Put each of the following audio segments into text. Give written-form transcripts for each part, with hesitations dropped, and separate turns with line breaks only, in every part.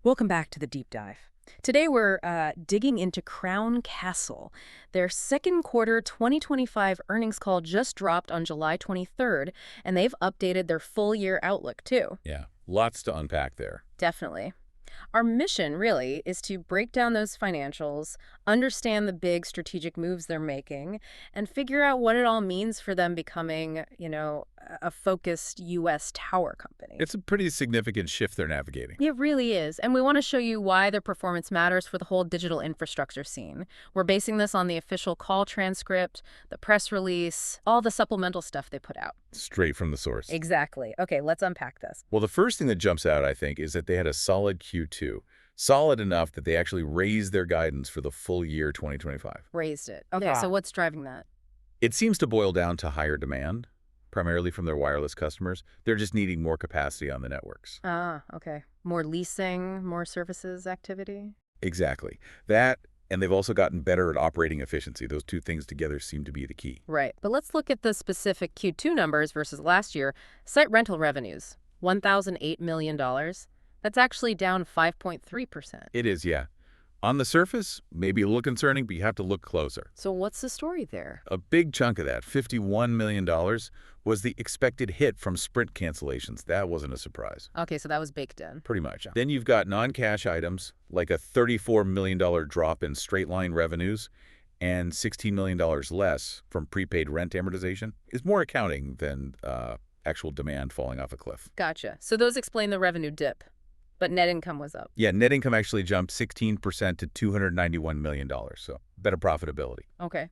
Welcome back to the deep dive. Today we're digging into Crown Castle. Their second quarter 2025 earnings call just dropped on July 23rd, and they've updated their full year outlook too.
Yeah, lots to unpack there.
Definitely. Our mission, really, is to break down those financials, understand the big strategic moves they're making, and figure out what it all means for them becoming, a focused U.S. tower company.
It's a pretty significant shift they're navigating.
It really is. And we want to show you why their performance matters for the whole digital infrastructure scene. We're basing this on the official call transcript, the press release, all the supplemental stuff they put out.
Straight from the source.
Exactly. Okay, let's unpack this.
Well, the first thing that jumps out, I think, is that they had a solid Q2. Solid enough that they actually raised their guidance for the full year 2025.
Raised it. Okay,
Yeah.
so what's driving that?
It seems to boil down to higher demand, primarily from their wireless customers. They're just needing more capacity on the networks.
Ah, okay. More leasing, more services activity?
Exactly. That, and they've also gotten better at operating efficiency. Those two things together seem to be the key.
Right. But let's look at the specific Q2 numbers versus last year. Site rental revenues, $1,008 million. That's actually down 5.3%.
It is, yeah. On the surface, maybe a little concerning, but you have to look closer.
So what's the story there?
A big chunk of that, $51 million, was the expected hit from Sprint cancellations. That wasn't a surprise.
Okay, so that was baked in.
Pretty much. Then you've got non-cash items, like a $34 million drop in straight-line revenues and $16 million less from prepaid rent amortization. It's more accounting than actual demand falling off a cliff.
Gotcha. So those explain the revenue dip, but net income was up.
Yeah, net income actually jumped 16% to $291 million, so better profitability.
Okay.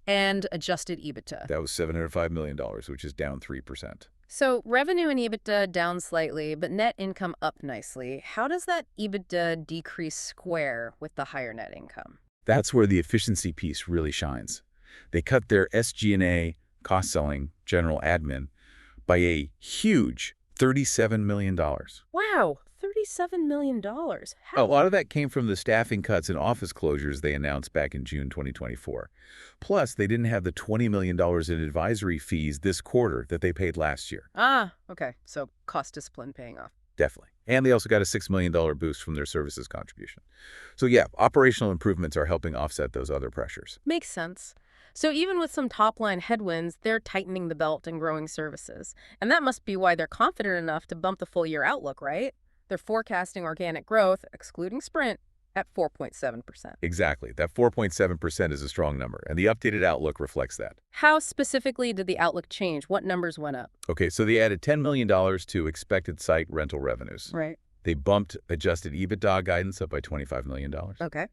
And adjusted EBITDA.
That was $705 million, which is down 3%.
So revenue and EBITDA down slightly, but net income up nicely. How does that EBITDA decrease square with the higher net income?
That's where the efficiency piece really shines. They cut their SG&A, cost selling, general admin, by a huge $37 million.
Wow, $37 million.
A lot of that came from the staffing cuts and office closures they announced back in June 2024. Plus, they didn't have the $20 million in advisory fees this quarter that they paid last year.
Ah, okay. So cost discipline paying off.
Definitely. And they also got a $6 million boost from their services contribution. So yeah, operational improvements are helping offset those other pressures.
Makes sense. So even with some top-line headwinds, they're tightening the belt and growing services. And that must be why they're confident enough to bump the full-year outlook, right? They're forecasting organic growth, excluding Sprint, at 4.7%.
Exactly. That 4.7% is a strong number, and the updated outlook reflects that.
How specifically did the outlook change? What numbers went up?
Okay, so they added $10 million to expected site rental revenues.
Right.
They bumped adjusted EBITDA guidance up by $25 million.
Okay.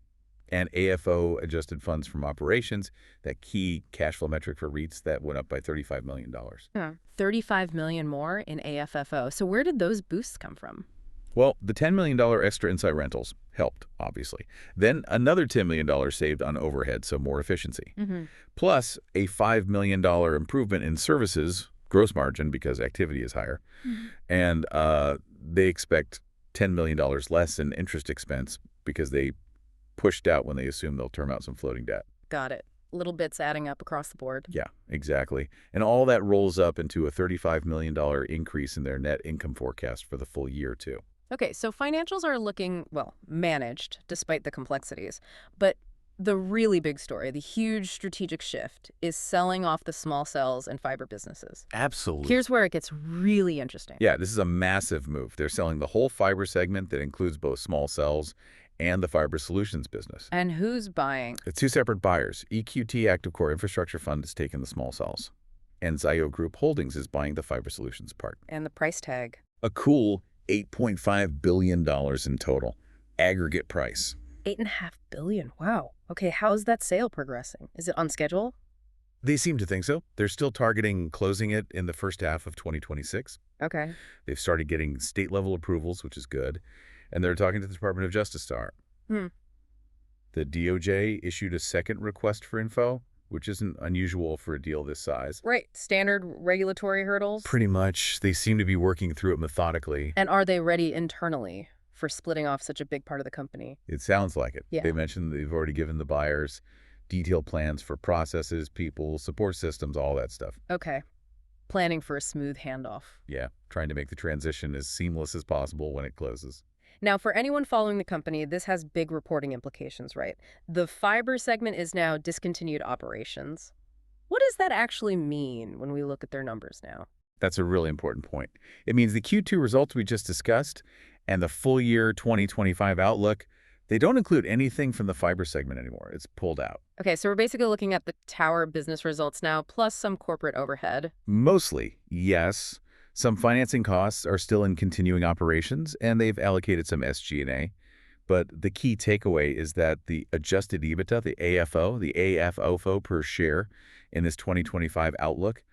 And AFFO, adjusted funds from operations, that key cash flow metric for REITs, that went up by $35 million.
Yeah. $35 million more in AFFO. So where did those boosts come from?
Well, the $10 million extra in-site rentals helped, obviously. Then another $10 million saved on overhead, so more efficiency. Plus a $5 million improvement in services, gross margin, because activity is higher. And they expect $10 million less in interest expense because they pushed out when they assume they'll term out some floating debt.
Got it. Little bits adding up across the board.
Yeah, exactly. And all that rolls up into a $35 million increase in their net income forecast for the full year, too.
Okay, so financials are looking, well, managed despite the complexities. But the really big story, the huge strategic shift, is selling off the small cells and fiber businesses.
Absolutely.
Here's where it gets really interesting.
Yeah, this is a massive move. They're selling the whole fiber segment that includes both small cells and the fiber solutions business.
And who's buying?
It's two separate buyers. EQT Active Core Infrastructure Fund is taking the small cells, and Zio Group Holdings is buying the fiber solutions part.
And the price tag?
A cool $8.5 billion in total. Aggregate price.
$8.5 billion. Wow. Okay, how's that sale progressing? Is it on schedule?
They seem to think so. They're still targeting closing it in the first half of 2026.
Okay.
They've started getting state-level approvals, which is good. And they're talking to the Department of Justice to start. The DOJ issued a second request for info, which isn't unusual for a deal this size.
Right. Standard regulatory hurdles?
Pretty much. They seem to be working through it methodically.
And are they ready internally for splitting off such a big part of the company?
It sounds like it.
Yeah.
They mentioned they've already given the buyers detailed plans for processes, people, support systems, all that stuff.
Okay. Planning for a smooth handoff.
Yeah, trying to make the transition as seamless as possible when it closes.
Now, for anyone following the company, this has big reporting implications, right? The fiber segment is now discontinued operations. What does that actually mean when we look at their numbers now?
That's a really important point. It means the Q2 results we just discussed and the full year 2025 outlook, they don't include anything from the fiber segment anymore. It's pulled out.
Okay, so we're basically looking at the tower business results now, plus some corporate overhead.
Mostly, yes. Some financing costs are still in continuing operations, and they've allocated some SG&A. But the key takeaway is that the adjusted EBITDA, the AFFO per share in this 2025 outlook,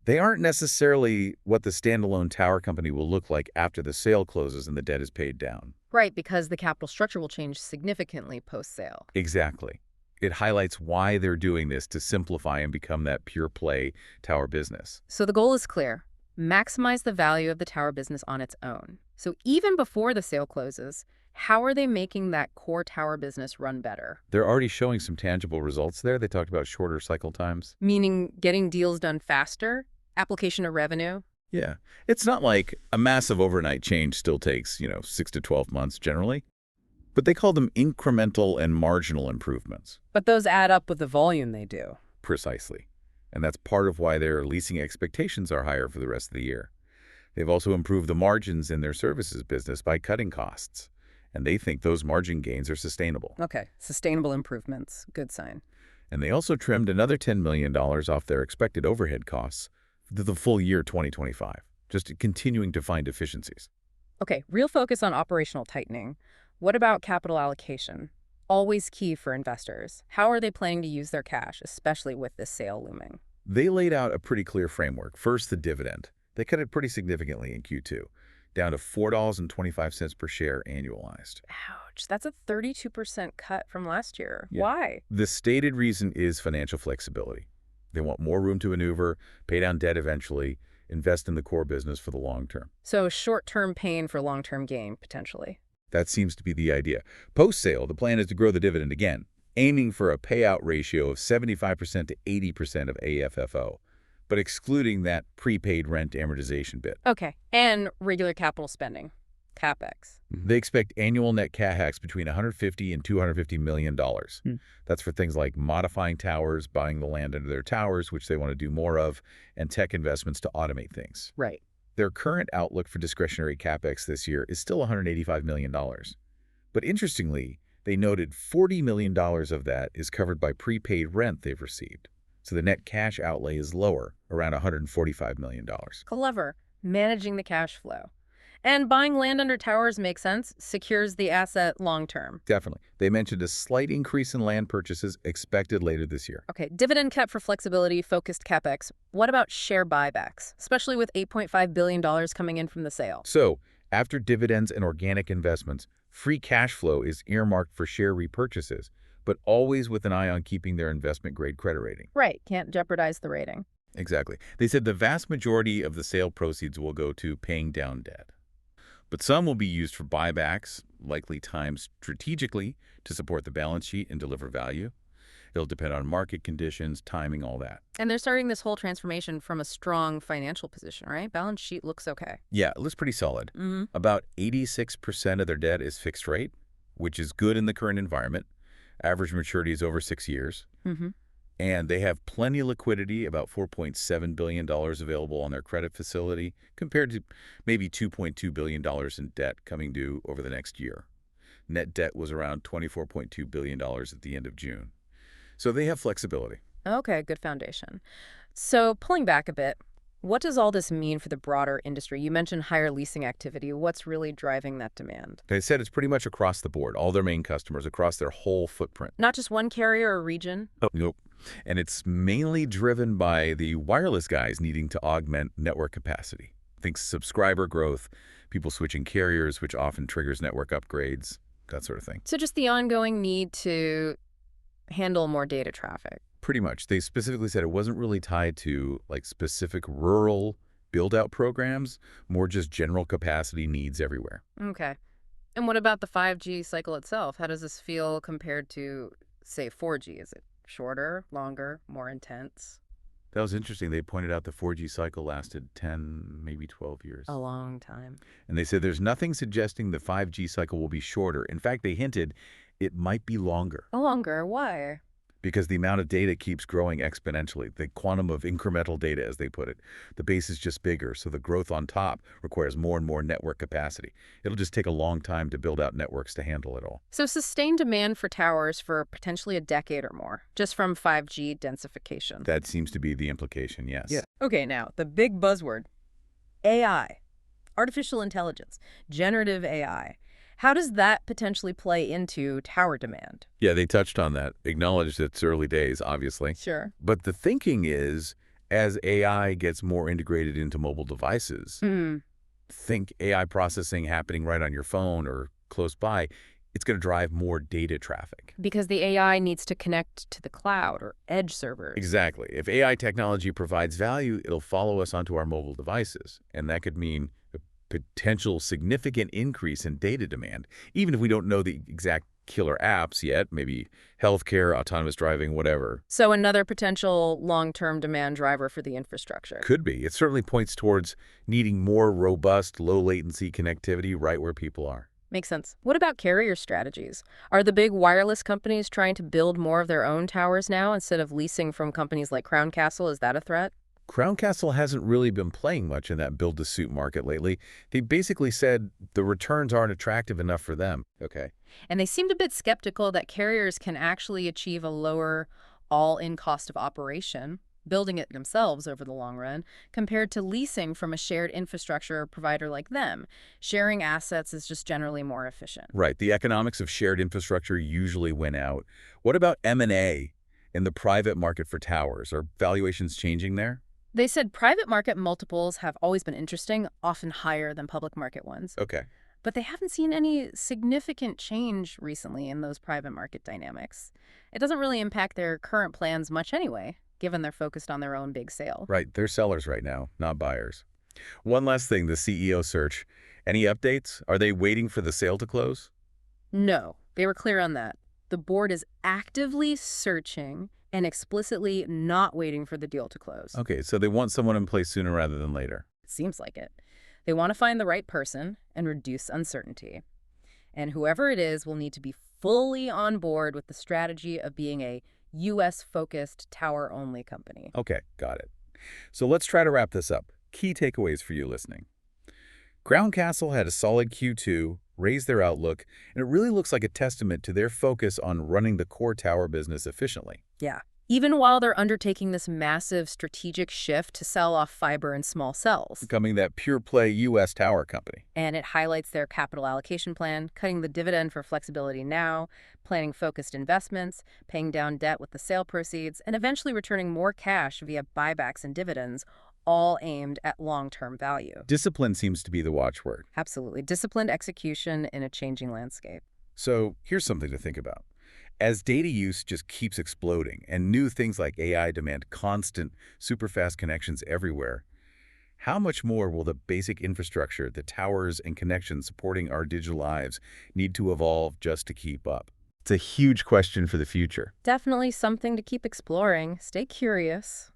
they aren't necessarily what the standalone tower company will look like after the sale closes and the debt is paid down.
Right, because the capital structure will change significantly post-sale.
Exactly. It highlights why they're doing this to simplify and become that pure play tower business.
So the goal is clear. Maximize the value of the tower business on its own. So even before the sale closes, how are they making that core tower business run better?
They're already showing some tangible results there. They talked about shorter cycle times.
Meaning getting deals done faster, application of revenue?
Yeah. It's not like a massive overnight change still takes, 6 to 12 months generally. But they call them incremental and marginal improvements.
But those add up with the volume they do.
Precisely. And that's part of why their leasing expectations are higher for the rest of the year. They've also improved the margins in their services business by cutting costs. And they think those margin gains are sustainable.
Okay, sustainable improvements. Good sign.
And they also trimmed another $10 million off their expected overhead costs for the full year 2025, just continuing to find efficiencies.
Okay, real focus on operational tightening. What about capital allocation? Always key for investors. How are they planning to use their cash, especially with this sale looming?
They laid out a pretty clear framework. First, the dividend. They cut it pretty significantly in Q2, down to $4.25 per share annualized.
Ouch, that's a 32% cut from last year.
Yeah.
Why?
The stated reason is financial flexibility. They want more room to maneuver, pay down debt eventually, invest in the core business for the long term.
So short-term pain for long-term gain, potentially.
That seems to be the idea. Post-sale, the plan is to grow the dividend again, aiming for a payout ratio of 75% to 80% of AFFO, but excluding that prepaid rent amortization bit.
Okay, and regular capital spending, CapEx.
They expect annual net CapEx between $150 and $250 million. That's for things like modifying towers, buying the land under their towers, which they want to do more of, and tech investments to automate things.
Right.
Their current outlook for discretionary CapEx this year is still $185 million. But interestingly, they noted $40 million of that is covered by prepaid rent they've received. So the net cash outlay is lower, around $145 million.
Clever. Managing the cash flow. And buying land under towers makes sense, secures the asset long-term.
Definitely. They mentioned a slight increase in land purchases expected later this year.
Okay, dividend kept for flexibility, focused CapEx. What about share buybacks, especially with $8.5 billion coming in from the sale?
So, after dividends and organic investments, free cash flow is earmarked for share repurchases, but always with an eye on keeping their investment-grade credit rating.
Right, can't jeopardize the rating.
Exactly. They said the vast majority of the sale proceeds will go to paying down debt. But some will be used for buybacks, likely timed strategically to support the balance sheet and deliver value. It'll depend on market conditions, timing, all that.
And they're starting this whole transformation from a strong financial position, right? Balance sheet looks okay.
Yeah, it looks pretty solid.
Mm-hmm.
About 86% of their debt is fixed rate, which is good in the current environment. Average maturity is over 6 years.
Mm-hmm.
And they have plenty of liquidity, about $4.7 billion available on their credit facility, compared to maybe $2.2 billion in debt coming due over the next year. Net debt was around $24.2 billion at the end of June. So they have flexibility.
Okay, good foundation. So pulling back a bit, what does all this mean for the broader industry? You mentioned higher leasing activity. What's really driving that demand?
They said it's pretty much across the board, all their main customers, across their whole footprint.
Not just one carrier or region?
Oh, nope. And it's mainly driven by the wireless guys needing to augment network capacity. Think subscriber growth, people switching carriers, which often triggers network upgrades, that sort of thing.
So just the ongoing need to handle more data traffic.
Pretty much. They specifically said it wasn't really tied to specific rural build-out programs, more just general capacity needs everywhere.
Okay. And what about the 5G cycle itself? How does this feel compared to, say, 4G? Is it shorter, longer, more intense?
That was interesting. They pointed out the 4G cycle lasted 10, maybe 12
A
years.
long time.
And they said there's nothing suggesting the 5G cycle will be shorter. In fact, they hinted it might be longer
Longer? Why?
because the amount of data keeps growing exponentially. The quantum of incremental data, as they put it. The base is just bigger, so the growth on top requires more and more network capacity. It'll just take a long time to build out networks to handle it all.
So sustained demand for towers for potentially a decade or more, just from 5G densification.
That seems to be the implication, yes.
Okay, now, the big buzzword. AI. Artificial intelligence. Generative AI. How does that potentially play into tower demand?
Yeah, they touched on that, acknowledged it's early days, obviously.
Sure.
But the thinking is, as AI gets more integrated into mobile devices, think AI processing happening right on your phone or close by, it's going to drive more data traffic.
Because the AI needs to connect to the cloud or edge servers.
Exactly. If AI technology provides value, it'll follow us onto our mobile devices. And that could mean a potential significant increase in data demand, even if we don't know the exact killer apps yet, maybe healthcare, autonomous driving, whatever.
So another potential long-term demand driver for the infrastructure.
Could be. It certainly points towards needing more robust, low-latency connectivity right where people are.
Makes sense. What about carrier strategies? Are the big wireless companies trying to build more of their own towers now instead of leasing from companies like Crown Castle? Is that a threat?
Crown Castle hasn't really been playing much in that build-to-suit market lately. They basically said the returns aren't attractive enough for them. Okay.
And they seemed a bit skeptical that carriers can actually achieve a lower all-in cost of operation, building it themselves over the long run, compared to leasing from a shared infrastructure provider like them. Sharing assets is just generally more efficient.
Right. The economics of shared infrastructure usually win out. What about M&A in the private market for towers? Are valuations changing there?
They said private market multiples have always been interesting, often higher than public market ones.
Okay.
But they haven't seen any significant change recently in those private market dynamics. It doesn't really impact their current plans much anyway, given they're focused on their own big sale.
Right. They're sellers right now, not buyers. One last thing, the CEO search. Any updates? Are they waiting for the sale to close?
No, they were clear on that. The board is actively searching and explicitly not waiting for the deal to close.
Okay, so they want someone in place sooner rather than later.
It seems like it. They want to find the right person and reduce uncertainty. And whoever it is will need to be fully on board with the strategy of being a U.S.-focused tower-only company.
Okay, got it. So let's try to wrap this up. Key takeaways for you listening. Crown Castle had a solid Q2, raised their outlook, and it really looks like a testament to their focus on running the core tower business efficiently.
Yeah. Even while they're undertaking this massive strategic shift to sell off fiber and small cells.
Becoming that pure-play U.S. tower company.
And it highlights their capital allocation plan, cutting the dividend for flexibility now, planning focused investments, paying down debt with the sale proceeds, and eventually returning more cash via buybacks and dividends, all aimed at long-term value.
Discipline seems to be the watchword.
Absolutely. Disciplined execution in a changing landscape.
So here's something to think about. As data use just keeps exploding and new things like AI demand constant, super fast connections everywhere, how much more will the basic infrastructure, the towers and connections supporting our digital lives, need to evolve just to keep up? It's a huge question for the future.
Definitely something to keep exploring. Stay curious.